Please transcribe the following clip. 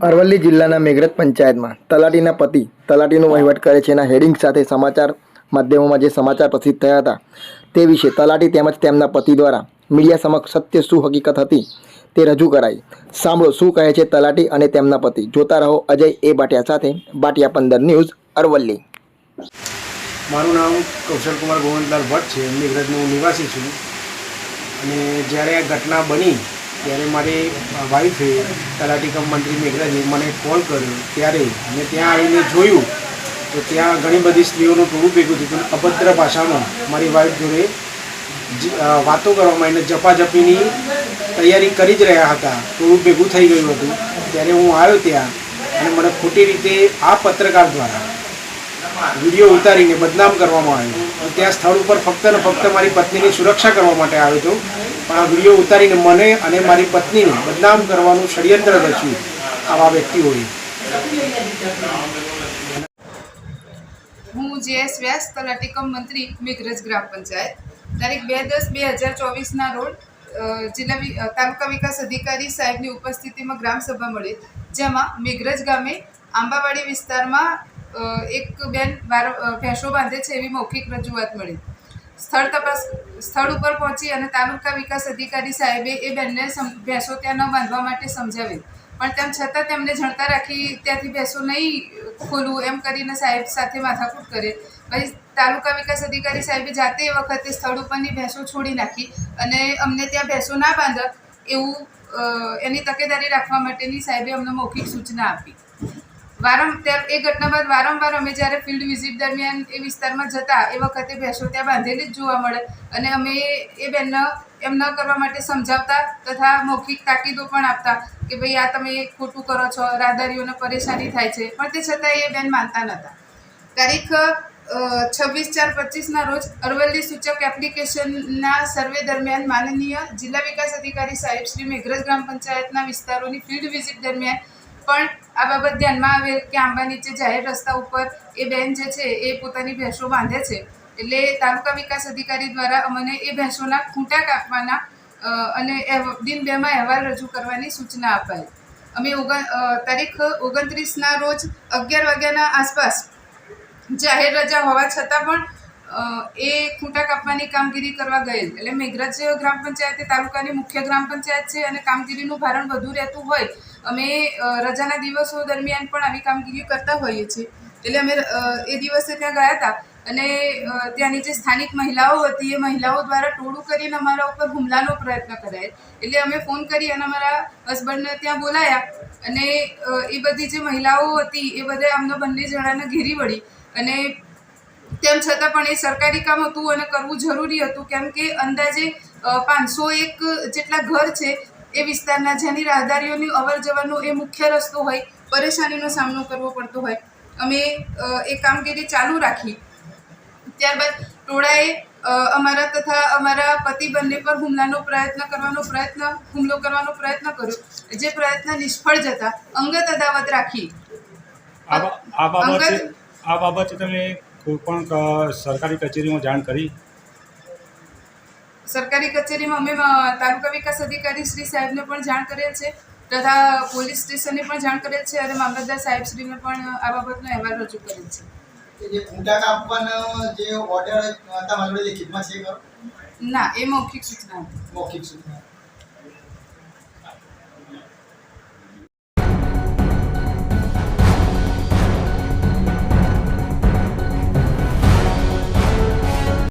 અરવલ્લી જિલ્લાના મેઘરજ પંચાયતમાં તલાટીના પતિ તલાટીનો વહીવટ કરે છે એના હેડિંગ સાથે સમાચાર માધ્યમોમાં જે સમાચાર પ્રસિદ્ધ થયા હતા તે વિશે તલાટી તેમજ તેમના પતિ દ્વારા મીડિયા સમક્ષ સત્ય શું હકીકત હતી તે રજૂ કરાઈ। સાંભળો શું કહે છે તલાટી અને તેમના પતિ। જોતા રહો અજય એ ભાટિયા સાથે ભાટિયા 15 ન્યૂઝ અરવલ્લી। મારું નામ કૌશલ કુમાર ગોવંતલાલ ભટ્ટ છે। મેઘરજનો નિવાસી છું અને જ્યારે આ ઘટના બની ત્યારે મારી વાઈફે તલાટી કમ મંત્રી મેઘરજે મને કોલ કર્યો ત્યારે મેં ત્યાં આવીને જોયું તો ત્યાં ઘણી બધી સ્ત્રીઓનું ટોળું ભેગું થયું હતું। અભદ્ર ભાષામાં મારી વાઈફ જોડે વાતો કરવામાં એને ઝપાઝપીની તૈયારી કરી જ રહ્યા હતા। ટોળું ભેગું થઈ ગયું હતું ત્યારે હું આવ્યો ત્યાં અને મને ખોટી રીતે આ પત્રકાર દ્વારા વિડીયો ઉતારીને બદનામ કરવામાં આવ્યો। ત્યાં સ્થળ ઉપર ફક્ત ને ફક્ત મારી પત્નીની સુરક્ષા કરવા માટે આવ્યો હતો, પણ આ વિડીયો ઉતારીને મને અને મારી પત્નીને બદનામ કરવાનું ષડયંત્ર રચ્યું આવા વ્યક્તિઓએ। હું જે.એસ. વ્યાસ, તલાટી કમ મંત્રી મેઘરજ ગ્રામ પંચાયત, તારીખ 2/10/2024ના રોજ તાલુકા વિકાસ અધિકારી સાહેબની ઉપસ્થિતિમાં ગ્રામસભા મળી, જેમાં મેઘરજ ગામે આંબાવાડી વિસ્તારમાં એક બેન ભેંસો બાંધે છે એવી મૌખિક રજૂઆત મળી। સ્થળ ઉપર પહોંચી અને તાલુકા વિકાસ અધિકારી સાહેબે એ બેનને ભેંસો ત્યાં ન બાંધવા માટે સમજાવી, પણ તેમ છતાં તેમને જણતા રાખી ત્યાંથી ભેંસો નહીં ખોલવું એમ કરીને સાહેબ સાથે માથાકૂટ કરે। પછી તાલુકા વિકાસ અધિકારી સાહેબે જાતે એ વખતે સ્થળ ઉપરની ભેંસો છોડી નાખી અને અમને ત્યાં ભેંસો ના બાંધે એવું એની તકેદારી રાખવા માટેની સાહેબે અમને મૌખિક સૂચના આપી। એ ઘટના બાદ વારંવાર અમે જ્યારે ફિલ્ડ વિઝિટ દરમિયાન એ વિસ્તારમાં જતા એ વખતે ભેંસો ત્યાં બાંધેલી જ જોવા મળે અને અમે એ બેનને એમ ન કરવા માટે સમજાવતા તથા મૌખિક તાકીદો પણ આપતા કે ભાઈ આ તમે ખોટું કરો છો, રાહદારીઓને પરેશાની થાય છે, પણ તે છતાં એ બેન માનતા નહોતા। તારીખ 26/4/25ના રોજ અરવલ્લી સૂચક એપ્લિકેશનના સર્વે દરમિયાન માનનીય જિલ્લા વિકાસ અધિકારી સાહેબ શ્રી મેઘરજ ગ્રામ પંચાયતના વિસ્તારોની ફિલ્ડ વિઝિટ દરમિયાન પણ આ બાબત ધ્યાનમાં આવે કે આંબા નીચે જાહેર રસ્તા ઉપર એ બેન જે છે એ પોતાની ભેંસો બાંધે છે, એટલે તાલુકા વિકાસ અધિકારી દ્વારા અમને એ ભેંસોના ખૂંટા કાપવાના અને દિન 2માં અહેવાલ રજૂ કરવાની સૂચના અપાઈ। અમે તારીખ 29ના રોજ 11 વાગ્યાના આસપાસ જાહેર રજા હોવા છતાં પણ એ ખૂંટા કાપવાની કામગીરી કરવા ગયેલ। એટલે મેઘરજ ગ્રામ પંચાયત તાલુકાની મુખ્ય ગ્રામ પંચાયત છે અને કામગીરીનું ભારણ વધુ રહેતું હોય અમે રજાના દિવસો દરમિયાન પણ આવી કામગીરી કરતા હોઈએ છીએ, એટલે અમે એ દિવસે ત્યાં ગયા હતા અને ત્યાંની જે સ્થાનિક મહિલાઓ હતી એ મહિલાઓ દ્વારા ટોળું કરીને અમારા ઉપર હુમલાનો પ્રયત્ન કરાય, એટલે અમે ફોન કરી અને અમારા હસબન્ડને ત્યાં બોલાયા અને એ બધી જે મહિલાઓ હતી એ બધા અમને બંને જણાને ઘેરી વળી અને તેમ છતાં પણ એ સરકારી કામ હતું અને કરવું જરૂરી હતું, કેમ કે અંદાજે 501 જેટલા ઘર છે એ વિસ્તારના જેની રાહદારીઓની અવર જવરનો એ મુખ્ય રસ્તો હોય, પરેશાનીનો સામનો કરવો પડતો હોય। અમે એ કામગીરી ચાલુ રાખી। ત્યારબાદ ટોળાએ અમારા તથા અમારા પતિ બંને પર હુમલો કરવાનો પ્રયત્ન કર્યો, જે પ્રયત્ન નિષ્ફળ જતા અંગત અદાવત રાખી। આ બાબતે તમે કોઈ પણ સરકારી કચેરીમાં જાણ કરી? સરકારી કચેરીમાં અમે તાલુકા વિકાસ અધિકારી શ્રી સાહેબને પણ જાણ કરેલ છે તથા પોલીસ સ્ટેશનને પણ જાણ કરેલ છે અને મામલતદાર સાહેબશ્રીને પણ આ બાબતનો અહેવાલ રજૂ કરેલ છે। જે ખૂંટા કાપવાનો જે ઓર્ડર તમારી જોડે લેખિતમાં છે? ના, એ મૌખિક સૂચના હતી। મૌખિક સૂચના